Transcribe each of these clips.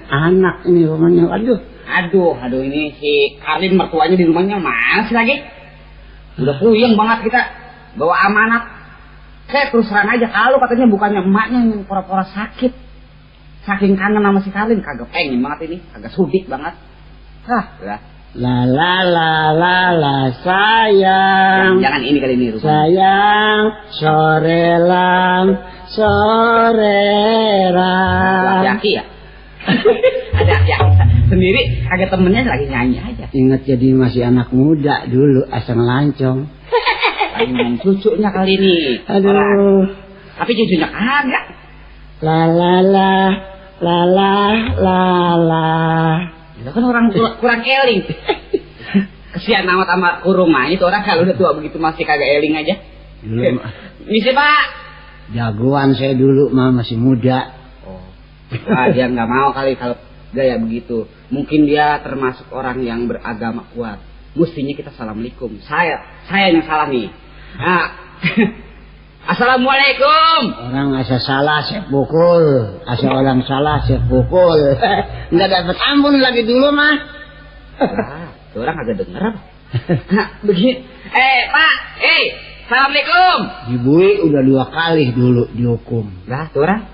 Anak ini rumahnya, aduh ini si Karlin mertuanya di rumahnya mana sih lagi? Udah puyeng banget kita bawa amanat. Saya terus terang aja kalau katanya bukannya emaknya yang pura-pura sakit, saking kangen sama si Karlin kagak pengen banget ini, kagak sudik banget. Udah. La sayang. Jangan ini kali ini rupanya. Sayang sorelang. Laki ya? Ada sendiri kagak temennya lagi nyanyi aja. Ingat jadi masih anak muda dulu asal ngelancong. Lagi main cucunya kali ini. Aduh. Orang. Tapi cucunya kagak. La. Itu kan orang kurang eling. Kesian amat sama kuruma itu orang kalau udah tua begitu masih kagak eling aja. Misi Pak. Jagoan saya dulu masih muda. Wah dia nggak mau kali kalau gaya begitu. Mungkin dia termasuk orang yang beragama kuat. Mestinya kita assalamualaikum. Saya yang salah nih. Nah, assalamualaikum. Orang asal salah saya pukul. Asal orang salah saya pukul. Nggak dapat ampun lagi dulu mah. Tuh orang agak denger apa? Begini. Pak. Assalamualaikum. Dibui udah 2 kali dulu dihukum. Lah tuh orang.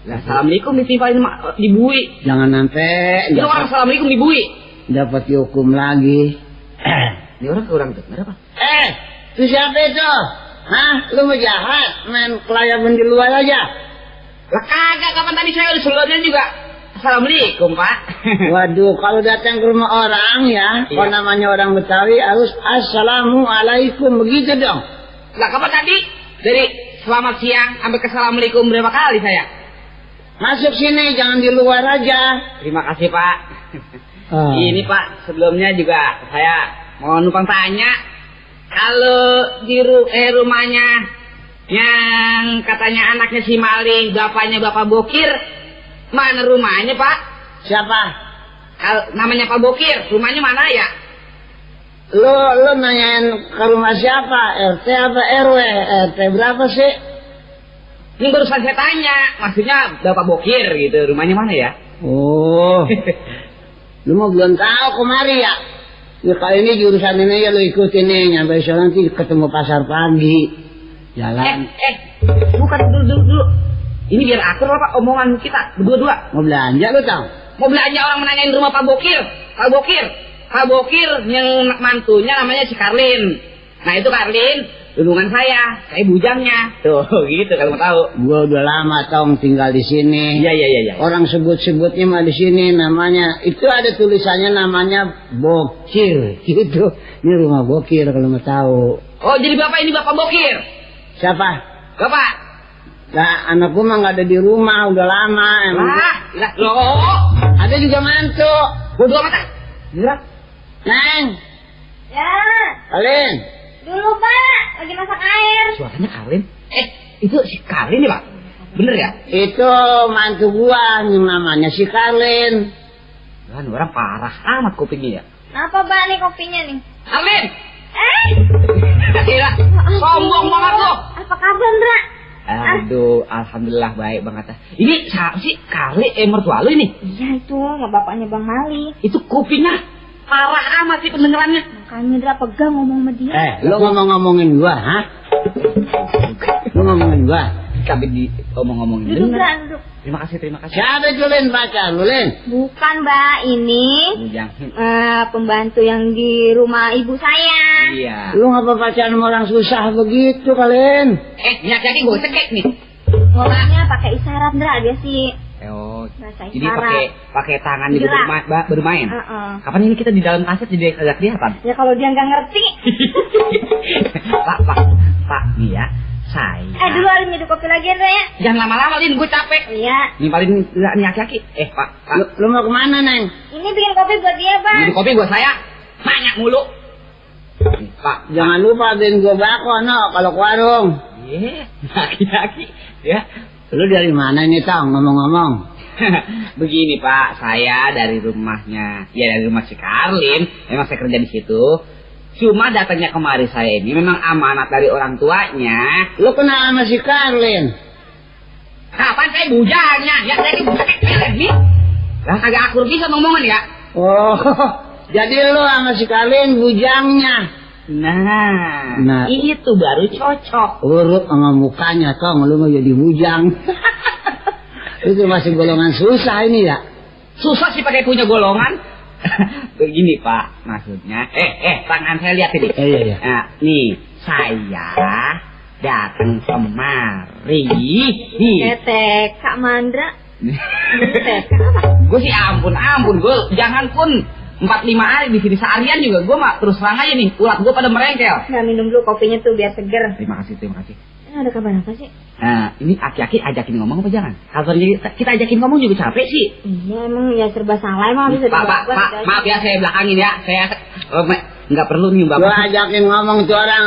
Lah assalamualaikum ditimpain dibui. Jangan sampai. Itu orang assalamualaikum dibui. Dapat dihukum lagi. Ini orang kurang denger apa? Itu siapa itu? Hah? Lu mau jahat? Main kelayaban di luar aja? Lah kagak, kapan tadi saya udah sebelumnya juga. Assalamualaikum Pak. Waduh, kalau datang ke rumah orang ya, kalau namanya orang Betawi harus assalamualaikum begitu dong. Lah kapan tadi? Dari selamat siang sampai ke assalamualaikum berapa kali saya? Masuk sini, jangan di luar aja. Terima kasih Pak. Ini Pak, sebelumnya juga saya mau numpang tanya. Kalau di rumahnya yang katanya anaknya si Mali, bapaknya Bapak Bokir, mana rumahnya Pak? Siapa? Namanya Pak Bokir, rumahnya mana ya? Lo nanyain ke rumah siapa? RT apa RW? RT berapa sih? Ini barusan saya tanya, maksudnya Bapak Bokir gitu, rumahnya mana ya? Oh, lu mau belum tahu kemari ya? Ya kali ini jurusan ini ya lo ikutin nih, nyampe sana nanti ketemu pasar pagi. Jalan. Bukan dulu. Ini biar akur Pak omongan kita berdua-dua. Mau belanja lo tau? Mau belanja orang menanyain rumah Pak Bokir. Pak Bokir yang mantunya namanya si Karlin. Nah itu Karlin, hubungan saya bujangnya. Tuh gitu kalau mau tahu. Gua udah lama tong tinggal di sini. Iya. Orang sebut-sebutnya mah di sini namanya itu ada tulisannya namanya Bokir gitu. Ini rumah Bokir kalau mau tahu. Oh jadi bapak ini Bapak Bokir? Siapa? Bapak. Nah anak gua mah nggak ada di rumah udah lama. Lah loh. Ada juga mantu. Bodoh amat. Gerak. Neng. Ya. Karlin. Dulu Pak, lagi masak air. Suaranya Karlin? Itu si Karlin ya Pak? Bener ya? Itu mantu gua yang namanya si Karlin. Kan orang parah amat kopinya ya. Apa Pak nih kopinya nih? Karlin! Gila, sombong banget lo. Apa kabar Ndra? Aduh, alhamdulillah baik banget. Ini siapa sih Karlin mertua lo ini? Iya itu, sama bapaknya Bang Mali. Itu kopinya parah amat sih pendengarannya. Makanya Dra pegang ngomong sama dia. Lo ngomongin gua, hah? Lo ngomongin gua? Tapi omong-omongin duduk. Terima kasih. Siapa itu Lin pacar lu Lin? Bukan Mbak, ini pembantu yang di rumah ibu saya. Iya. Lu ngapa pacaran sama orang susah begitu kalian? Jadi gue cekek nih. Ngomongnya pakai isyarat Dra, dia sih. Oh, jadi pakai tangan di bermain. Kapan ini kita di dalam kaset jadi agak kelihatan? Ya kalau dia nggak ngerti. Pak, nih ya, saya. Dulu Alin minum kopi lagi ya. Jangan lama-lama Lin, gue capek. Iya. Nih paling nih aki-aki. Pak. Lu mau kemana Neng? Ini bikin kopi buat dia Pak. Bikin kopi buat saya? Banyak mulu. Pak, jangan lupa bikin gue bako kalau ke warung. Iya, aki-aki. Ya. Lu dari mana ini Tong ngomong-ngomong? Begini Pak, saya dari rumahnya, ya dari rumah si Karlin. Memang saya kerja di situ. Cuma datangnya kemari saya ini memang amanat dari orang tuanya. Lu kenal sama si Karlin? Kapan saya bujangnya? Ya saya bujangnya. Bi. Lah kagak akur bisa ngomongan ya. Oh, jadi lu sama si Kalin bujangnya. Nah, itu baru cocok. Urut sama mukanya, Tong, lu mau jadi bujang. Itu masih golongan susah ini ya. Susah sih pakai punya golongan. Begini Pak, maksudnya. Tangan saya lihat ini. Iya. Nah, nih, saya datang kemari. Nih. Kak Mandra. Gue sih ampun, gue jangan pun 4-5 hari di sini seharian juga gue mah terus terang aja nih, ulat gue pada merengkel. Nah, minum dulu kopinya tuh biar seger. Terima kasih. Ada kabar apa sih? Nah, ini aki-aki ajakin ngomong apa jangan? Kalau kita ajakin ngomong juga capek sih. Iya, emang ya serba salah emang bisa Pak, maaf ya saya belakangin ya. Saya nggak perlu nih Bapak. Gua ajakin ngomong tuh orang,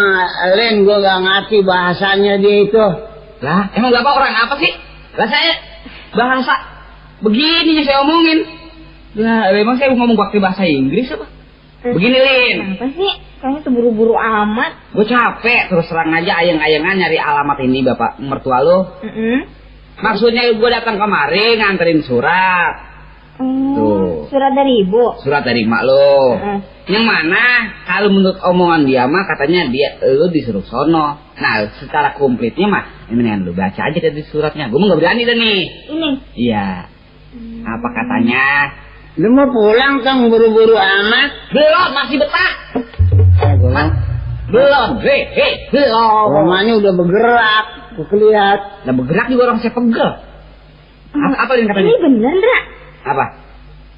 Lin, gua gak ngerti bahasanya dia itu. Lah, emang Bapak orang apa sih? Lah saya bahasa begini yang saya omongin. Lah, emang saya ngomong pakai bahasa Inggris apa? Begini Lin. Kenapa sih? Kayaknya tuh buru-buru amat. Gue capek terus terang aja ayang-ayangan nyari alamat ini Bapak mertua lo. Maksudnya gue datang kemari nganterin surat. Tuh. Surat dari ibu. Surat dari mak lo. Yang mana kalau menurut omongan dia mah katanya lo disuruh sono. Nah secara komplitnya mah mendingan lo baca aja dari suratnya. Gue mah nggak berani dah nih. Ini. Iya. Apa katanya? Lu mau pulang, Tong, buru-buru amat? Belum, masih betah. Belum. Belum. Rumahnya udah bergerak, gue lihat. Nah bergerak juga orang saya pegel. Apa yang katanya? Ini bener, Ndra? Apa?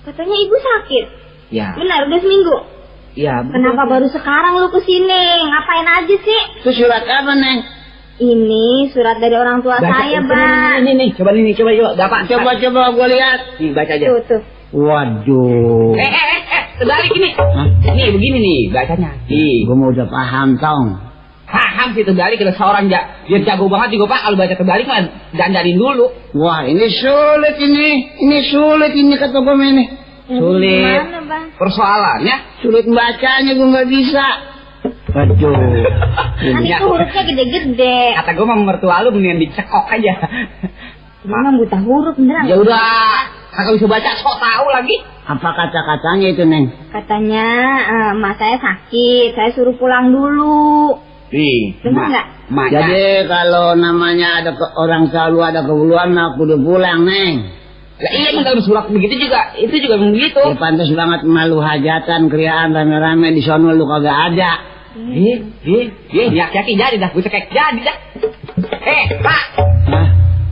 Katanya ibu sakit. Ya. Benar, udah seminggu. Ya. Kenapa baru sekarang lu kesini? Ngapain aja sih? Itu surat apa, Neng? Ini surat dari orang tua saya, Bang. Ini, coba. Dapat. Coba gue lihat. Nih, baca aja. Tuh. Waduh. Terbalik ini. Nih, begini nih, bacanya. Nih. Gue mau udah paham, Tong. Paham sih terbalik, kalau seorang dia jago banget juga Pak, kalau baca terbalik mah dandanin dulu. Wah, ini sulit ini kata gue ini. Sulit. Gimana, Bang? Persoalannya sulit bacanya, gue nggak bisa. Aduh. Nanti tuh hurufnya gede-gede. Kata gue mah mertua lu mendingan dicekok aja. Emang buta huruf beneran? Ya udah, kagak bisa baca, sok tahu lagi. Apa kata-katanya itu, Neng? Katanya emak saya sakit, saya suruh pulang dulu. Nih, bener nggak? Jadi kalau namanya ada orang selalu ada keperluan, aku udah pulang, Neng. Lah iya, emang kalau surat begitu juga, itu juga begitu. Ya pantas banget malu hajatan, kriaan rame-rame di sono lu kagak ada. Yaki jadi dah, gue cekek jadi dah. Pak. Hah?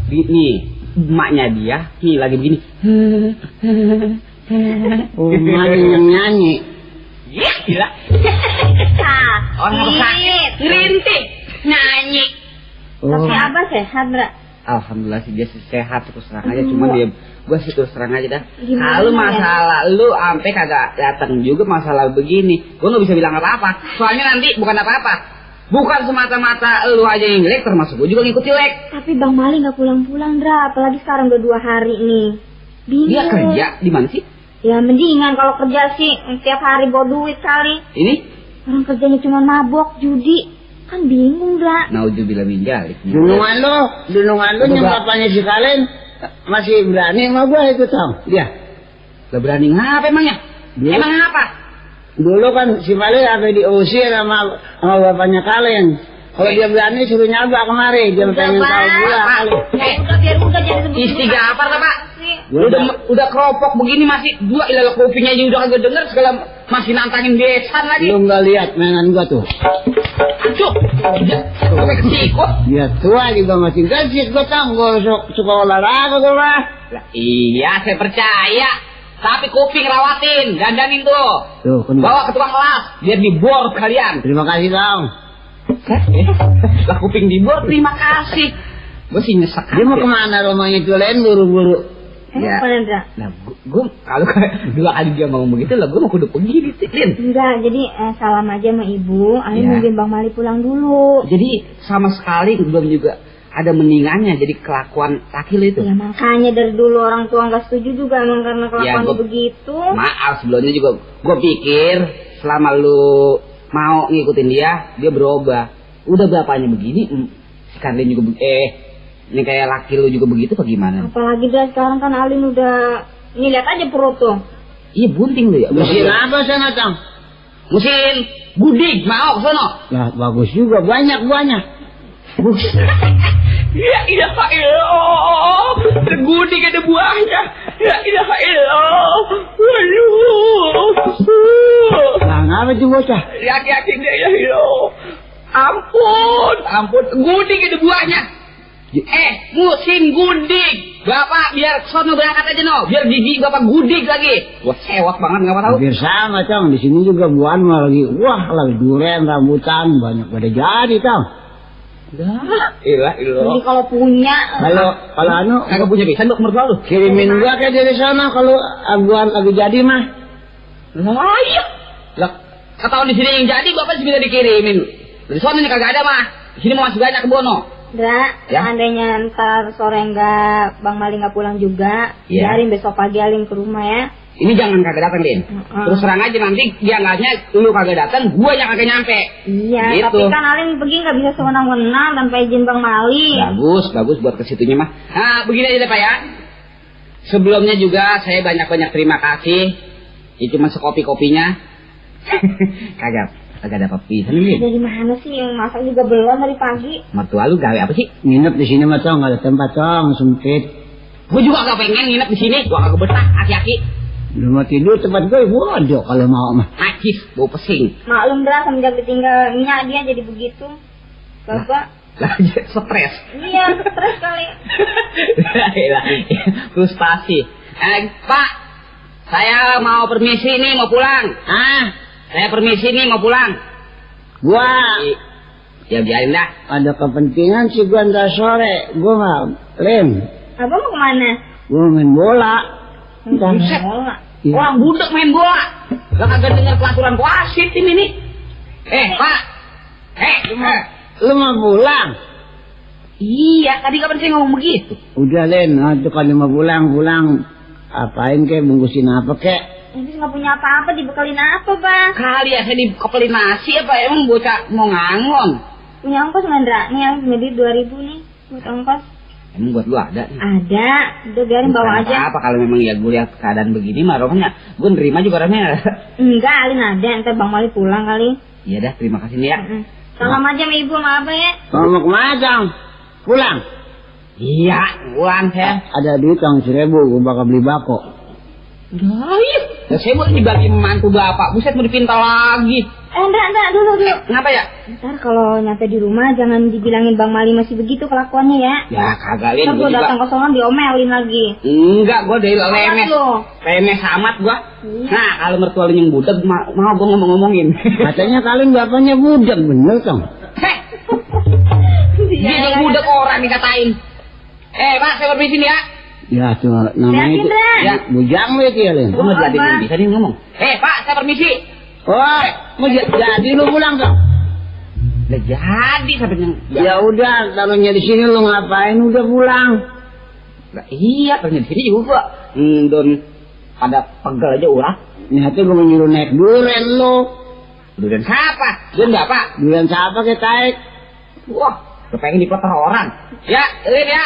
Nih, emaknya dia, nih lagi begini. Oh, emaknya yang nyanyi. Iya, gila. Orang apa sakit, ngerintih, nyanyi. Tapi apa sehat, Bra? Alhamdulillah sih dia sehat terus terang aja, cuman dia gue sih terus terang aja dah. Gimana kalau masalah ya? Lu sampai kagak datang juga masalah begini, gue nggak bisa bilang apa-apa. Soalnya nanti bukan apa-apa, bukan semata-mata lu aja yang jelek, termasuk gue juga ngikut jelek. Tapi Bang Mali nggak pulang-pulang, Dra, apalagi sekarang udah 2 hari nih. Bingung. Dia kerja di mana sih? Ya mendingan kalau kerja sih tiap hari bawa duit kali. Ini? Orang kerjanya cuma mabok, judi. Kan bingung, Dra. Naudzubillah min dzalik. Dunungan lu yang bapaknya si Kalin masih berani sama gua itu, Tong. Dia gak berani ngapa emangnya? Emang apa? Dulu kan si Kalin sampai diusir sama bapaknya Kalin. Kalau dia berani suruh nyabak kemari, dia pengen tahu gua kali. Udah biar udah jangan sebut. Istighfar lah, Pak. Udah keropok begini masih dua ilah kopinya aja udah kagak denger, segala masih nantangin besan lagi. Lu nggak lihat mainan gua tuh? Aduh, sampai kesikut. Ya tua juga masih gasit gua, Tong. Gua suka olahraga gua mah. Lah iya, saya percaya. Tapi kuping rawatin, dandanin tuh. Tuh, bawa ke tukang kelas, biar dibor kalian. Terima kasih, Tong. Lah kuping dibor, terima kasih. Gue sih nyesek. Dia mau kemana rumahnya tuh, Len, buru-buru? Ya. Nah, gue kalau 2 kali dia ngomong begitu lah, gue mau kudu pergi sih, Lin. Enggak, jadi salam aja sama ibu. Ayo nungguin Bang Mali pulang dulu. Jadi sama sekali belum juga ada mendingannya jadi kelakuan laki lu itu. Ya makanya dari dulu orang tua nggak setuju juga emang karena kelakuannya begitu. Maaf sebelumnya juga gue pikir selama lu mau ngikutin dia berubah. Udah bapaknya begini, si Karlin juga Ini kayak laki lu juga begitu apa gimana? Apalagi dah sekarang kan Alin udah... Nih lihat aja perut tuh. Iya bunting lu ya. Mesin apa sana, Tong? Mesin gudik, mau sono. Lah bagus juga, banyak. Ya ilaha illallah. Gudik ada buahnya. Ya ilaha illallah. Waduh. Nah, ngapa tuh bocah? Laki-laki ya ilaha illallah. Ampun. Gudik ada buahnya. Musim gudik. Bapak biar sono berangkat aja no. Biar gigi bapak gudik lagi. Wah sewak banget nggak tahu. Hampir sama, Tong. Di sini juga buahan mah lagi. Wah, lagi duren, rambutan banyak pada jadi, Tong. Ilah. Jadi kalau punya... Kalau anu Kagak punya bisa untuk mertua lu. kirimin gua kayak dari sana kalau buahan lagi jadi mah. Lah iya. Lah ketahuan di sini yang jadi bapak bisa dikirimin. Di sana nih kagak ada mah. Di sini masih banyak kebono. Dra, Ya? seandainya ntar sore Bang Mali nggak pulang juga, Ya. biarin besok pagi Alin ke rumah ya. Ini jangan kagak datang, Din. Terus terang aja nanti dianggapnya lu kagak datang, gua yang kagak nyampe. Iya, Gitu. tapi kan Alin pergi nggak bisa sewenang-wenang tanpa izin Bang Mali. Bagus buat kesitunya mah. Nah, begini aja deh Pak ya. Sebelumnya juga saya banyak-banyak terima kasih. Ya cuma sekopi-kopinya. Kagak ada apa-apa nih. Dari mana sih yang masak juga belum dari pagi? Mertua lu gawe apa sih? Nginep di sini mah, Tong, nggak ada tempat, Tong, sempit. Gua juga gak pengen nginep di sini. Gua kagak betah, aki-aki. Lu mau tidur tempat gue bodoh kalau mau mah. Najis, bau pesing. Maklum Dra, semenjak ditinggal Nya dia jadi begitu. Bapak, Lah, stres. iya stres kali. Frustasi. Pak, saya mau permisi nih, mau pulang. Saya permisi nih, mau pulang. Gua Ya biarin dah. ada kepentingan sih gua ntar sore. Gua mah lem. Abang mau kemana? Gua main bola. Ntar. Buset. Bola. Iya. Orang budak main bola. Lah kagak dengar peraturan wasit ini nih. Pak. Lu mau pulang? Iya, tadi kapan saya ngomong begitu? Udah Len, tuh kalau mau pulang. Apain kek, bungkusin apa kek? Ini nggak punya apa-apa, dibekalin apa, Bang? Kali ya saya dikepelin nasi apa emang bocah mau ngangon. Punya ongkos nggak, Ndra? Nih, Alin punya duit 2.000 nih buat ongkos. Emang buat lu ada? Ada, udah biarin bawa Bukan aja. apa kalau memang ya gue lihat keadaan begini mah rohnya gue nerima juga orangnya. Enggak, Alin ada, ntar Bang Mali pulang kali. Iya dah, terima kasih nih ya. Salam aja sama ibu sama abang ya. Kalau mau kemana, Tong? Pulang. Iya, pulang saya. Ada duit Tong 1.000, gua bakal beli bako. Iya. Ya, saya mau dibagi mantu bapak, buset mau dipintal lagi. Ndra, dulu. Kenapa ya? Ntar kalau nyampe di rumah jangan dibilangin Bang Mali masih begitu kelakuannya ya. Ya kagak Lin, Ntar gue gue juga. datang kosongan diomelin lagi. Enggak, gue dari Awas lemes. lu. Lemes amat gue. Iya. Nah, kalau mertua lu yang budak, mau gue ngomong-ngomongin. Katanya kalian bapaknya budak, bener Tong? Heh, dia yang budak orang dikatain. Pak, saya permisi nih ya. Ya, cuma namanya Hati-hati, itu. Ndra. Ya, bujang lu itu ya, Len. Gue nggak jadi Apa? bisa nih ngomong. Pak, saya permisi. Oh, mau jadi lu pulang Tong? Udah jadi sampai yang. Ya udah, taruhnya di sini lu ngapain? Udah pulang. Nah, iya, ternyata di sini juga. Don pada pegel aja ulah. Nih hati gua menyuruh naik duren lu. Durian siapa? Durian bapak. Duren siapa kayak taek? Wah, kepengen dipotong orang. Ya, Lin ya.